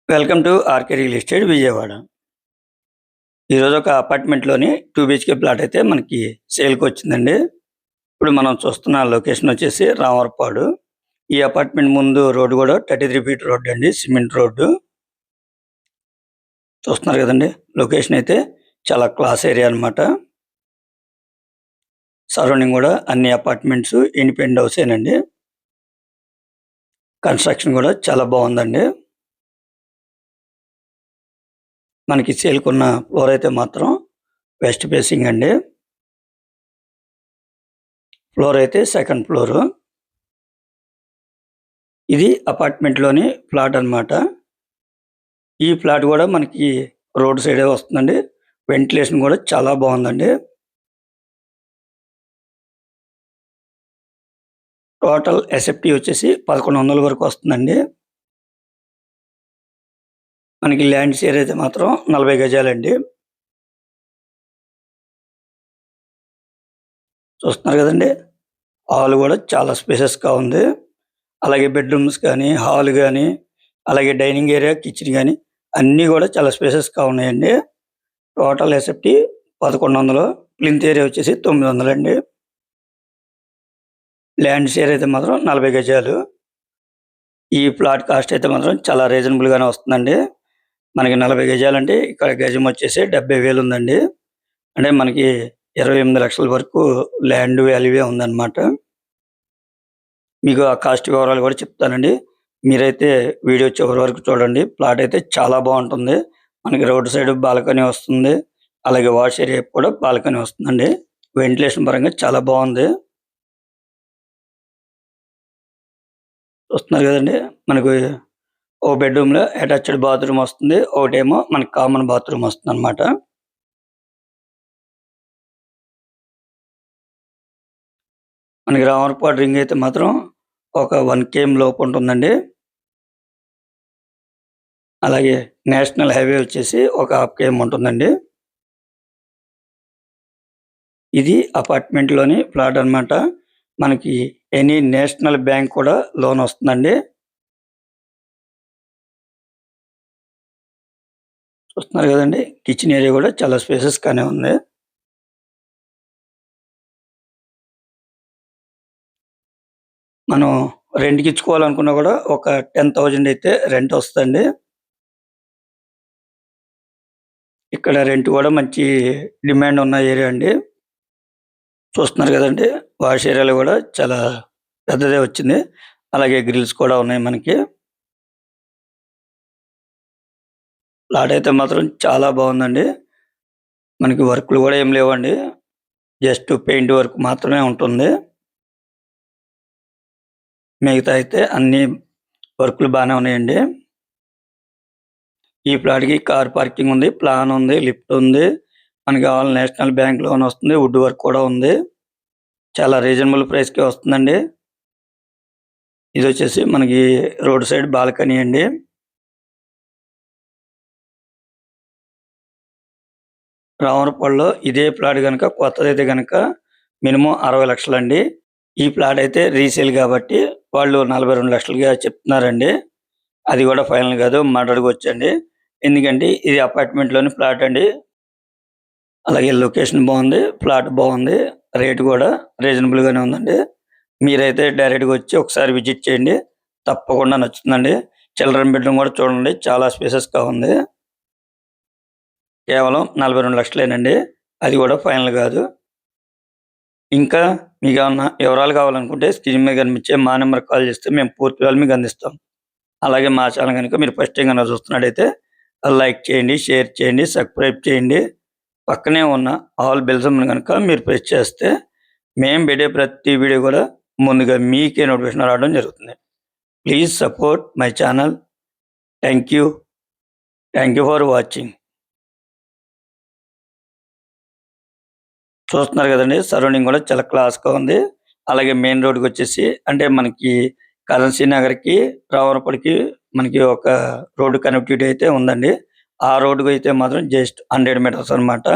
Welcome to RK real estate Vijayawada. ఈరోజు ఒక అపార్ట్మెంట్లోని 2 BHK plot అయితే మనకి సేల్కి వచ్చిందండి. ఇప్పుడు మనం చూస్తున్న లొకేషన్ వచ్చేసి రామవరపాడు. ఈ అపార్ట్మెంట్ ముందు రోడ్డు కూడా 33 ఫీట్ రోడ్డు అండి, సిమెంట్ రోడ్డు. చూస్తున్నారు కదండి, లొకేషన్ అయితే చాలా క్లాస్ ఏరియా అనమాట. సరౌండింగ్ కూడా అన్ని అపార్ట్మెంట్స్ ఇండిపెండెంట్ హౌసేనండి. కన్స్ట్రక్షన్ కూడా చాలా బాగుందండి. మనకి సేల్కున్న ఫ్లోర్ అయితే మాత్రం వెస్ట్ ఫేసింగ్ అండి. ఫ్లోర్ అయితే సెకండ్ ఫ్లోరు. ఇది అపార్ట్మెంట్లోని ఫ్లాట్ అన్నమాట. ఈ ఫ్లాట్ కూడా మనకి రోడ్ సైడే వస్తుందండి. వెంటిలేషన్ కూడా చాలా బాగుందండి. టోటల్ ఎస్ఎఫ్టీ వచ్చేసి 1100 వరకు వస్తుందండి. మనకి ల్యాండ్ షేర్ అయితే మాత్రం 40 గజాలండి. చూస్తున్నారు కదండి, హాల్ కూడా చాలా స్పేసెస్గా ఉంది. అలాగే బెడ్రూమ్స్ కానీ, హాల్ కానీ, అలాగే డైనింగ్ ఏరియా, కిచెన్ కానీ అన్నీ కూడా చాలా స్పేసెస్గా ఉన్నాయండి. టోటల్ ఎస్ఎఫ్టీ 1100, ప్లింత్ ఏరియా వచ్చేసి 900 అండి. ల్యాండ్ షేర్ అయితే మాత్రం 40 గజాలు. ఈ ప్లాట్ కాస్ట్ అయితే మాత్రం చాలా రీజనబుల్గానే వస్తుందండి. మనకి 40 గజాలు అంటే ఇక్కడ గజం వచ్చేసి 70,000 ఉందండి. అంటే మనకి 28 లక్షల వరకు ల్యాండ్ వాల్యూవే ఉందన్నమాట. మీకు ఆ కాస్ట్ వివరాలు కూడా చెప్తానండి. మీరైతే వీడియో చివరి వరకు చూడండి. ప్లాట్ అయితే చాలా బాగుంటుంది. మనకి రోడ్ సైడ్ బాల్కనీ వస్తుంది. అలాగే వాష్ ఏరియా కూడా బాల్కనీ వస్తుందండి. వెంటిలేషన్ పరంగా చాలా బాగుంది. చూస్తున్నారు కదండి, మనకు ఓ బెడ్రూమ్లో అటాచ్డ్ బాత్రూమ్ వస్తుంది. ఒకటేమో మనకి కామన్ బాత్రూమ్ వస్తుంది అనమాట. మనకి రామవరపాడు రింగ్ అయితే మాత్రం ఒక 1 km లోపు ఉంటుందండి. అలాగే నేషనల్ హైవే వచ్చేసి ఒక 1/2 km ఉంటుందండి. ఇది అపార్ట్మెంట్లోని ప్లాట్ అన్నమాట. మనకి ఎనీ నేషనల్ బ్యాంక్ కూడా లోన్ వస్తుందండి. చూస్తున్నారు కదండి, కిచెన్ ఏరియా కూడా చాలా స్పేసెస్గానే ఉంది. మనం రెంట్కి ఇచ్చుకోవాలనుకున్నా కూడా ఒక 10,000 అయితే రెంట్ వస్తుందండి. ఇక్కడ రెంట్ కూడా మంచి డిమాండ్ ఉన్న ఏరియా అండి. చూస్తున్నారు కదండి, వాష్ ఏరియాలో కూడా చాలా పెద్దదే వచ్చింది. అలాగే గ్రిల్స్ కూడా ఉన్నాయి మనకి. ప్లాట్ అయితే మాత్రం చాలా బాగుందండి. మనకి వర్క్లు కూడా ఏం లేవండి. జస్ట్ పెయింట్ వర్క్ మాత్రమే ఉంటుంది. మిగతా అయితే అన్ని వర్క్లు బాగానే ఉన్నాయండి. ఈ ప్లాట్‌కి కార్ పార్కింగ్ ఉంది, ప్లాన్ ఉంది, లిఫ్ట్ ఉంది. మనకి ఆల్ నేషనల్ బ్యాంక్ లోన్ వస్తుంది. వుడ్ వర్క్ కూడా ఉంది. చాలా రీజనబుల్ ప్రైస్‌కే వస్తుందండి. ఇది వచ్చేసి మనకి రోడ్ సైడ్ బాల్కనీ అండి. రామవరపాడులో ఇదే ప్లాట్ గనక కొత్తదైతే గనక మినిమం 60 లక్షలండి. ఈ ప్లాట్ అయితే రీసేల్ కాబట్టి వాళ్ళు 42 లక్షలుగా చెప్తున్నారండి. అది కూడా ఫైనల్ కాదు, మాట్లాడుకోవచ్చండి. ఎందుకంటే ఇది అపార్ట్మెంట్‌లోని ప్లాట్ అండి. అలాగే లొకేషన్ బాగుంది, ప్లాట్ బాగుంది, రేట్ కూడా రీజనబుల్‌గానే ఉందండి. మీరైతే డైరెక్ట్‌గా వచ్చి ఒకసారి విజిట్ చేయండి. తప్పకుండా నచ్చుతుందండి. చిల్డ్రన్ బెడ్రూమ్ కూడా చూడండి, చాలా స్పేసెస్‌గా ఉంది. కేవలం 42 లక్షలేనండి. అది కూడా ఫైనల్ కాదు. ఇంకా మీకేమన్నా వివరాలు కావాలనుకుంటే స్క్రీన్ మీద కనిపించే మా నెంబర్‌కి కాల్ చేస్తే మేము పూర్తి వివరాలు మీకు అందిస్తాం. అలాగే మా ఛానల్ గనుక మీరు ఫస్ట్ టైం గనుక చూస్తున్నట్టయితే లైక్ చేయండి, షేర్ చేయండి, సబ్స్క్రైబ్ చేయండి. పక్కనే ఉన్న ఆల్ బెల్ సింబల్ గనుక మీరు ప్రెస్ చేస్తే మేము పెట్టే ప్రతి వీడియో కూడా ముందుగా మీకే నోటిఫికేషన్ రావడం జరుగుతుంది. Please support my channel. Thank you. Thank you for watching. చూస్తున్నారు కదండి, సరౌండింగ్ కూడా చాలా క్లాస్‌గా ఉంది. అలాగే మెయిన్ రోడ్‌కి వచ్చేసి అంటే మనకి కరెన్సీ నగర్‌కి, రామవరపాడుకి మనకి ఒక రోడ్డు కనెక్టివిటీ అయితే ఉందండి. ఆ రోడ్డుకి అయితే మాత్రం జస్ట్ 100 మీటర్స్ అన్నమాట.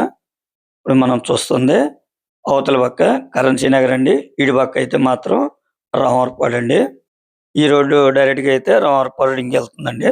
ఇప్పుడు మనం చూస్తుంది అవతల పక్క కరెన్సీ నగర్ అండి. ఇటు పక్క అయితే మాత్రం రామవరపాడు అండి. ఈ రోడ్డు డైరెక్ట్‌గా అయితే రామవరపాడు రింగ్ వెళ్తుందండి.